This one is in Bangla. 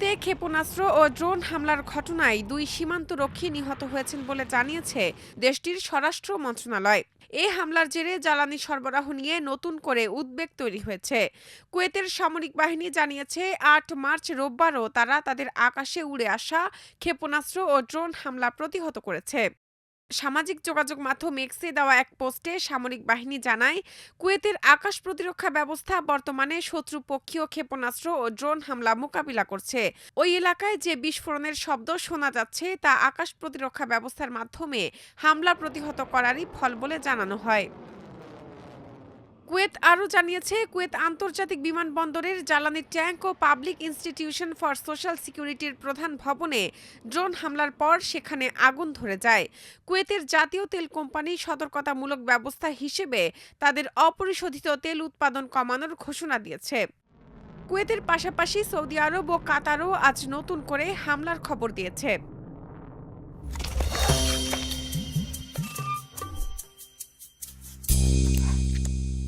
কুয়েতে ক্ষেপণাস্ত্র ও ড্রোন হামলার ঘটনায় ২ সীমান্তরক্ষী নিহত হয়েছেন বলে জানিয়েছে দেশটির স্বরাষ্ট্র মন্ত্রণালয়। এ হামলার জেরে জ্বালানি সরবরাহ নিয়ে নতুন করে উদ্বেগ তৈরি হয়েছে। কুয়েতের সামরিক বাহিনী জানিয়েছে ৮ মার্চ রোববারও তারা তাদের আকাশে উড়ে আসা ক্ষেপণাস্ত্র ও ড্রোন হামলা প্রতিহত করেছে। সামাজিক যোগাযোগ মাধ্যম এক্সে দেওয়া এক পোস্টে সামরিক বাহিনী জানায়, কুয়েতের আকাশ প্রতিরক্ষা ব্যবস্থা বর্তমানে শত্রুপক্ষীয় ক্ষেপণাস্ত্র ও ড্রোন হামলা মোকাবিলা করছে। ওই এলাকায় যে বিস্ফোরণের শব্দ শোনা যাচ্ছে তা আকাশ প্রতিরক্ষা ব্যবস্থার মাধ্যমে হামলা প্রতিহত করারই ফল বলে জানানো হয়। কুয়েত আরও জানিয়েছে, কুয়েত আন্তর্জাতিক বিমানবন্দরের জ্বালানি ট্যাঙ্ক ও পাবলিক ইনস্টিটিউশন ফর সোশ্যাল সিকিউরিটির প্রধান ভবনে ড্রোন হামলার পর সেখানে আগুন ধরে যায়। কুয়েতের জাতীয় তেল কোম্পানি সতর্কতামূলক ব্যবস্থা হিসেবে তাদের অপরিশোধিত তেল উৎপাদন কমানোর ঘোষণা দিয়েছে। কুয়েতের পাশাপাশি সৌদি আরব ও কাতারও আজ নতুন করে হামলার খবর দিয়েছে।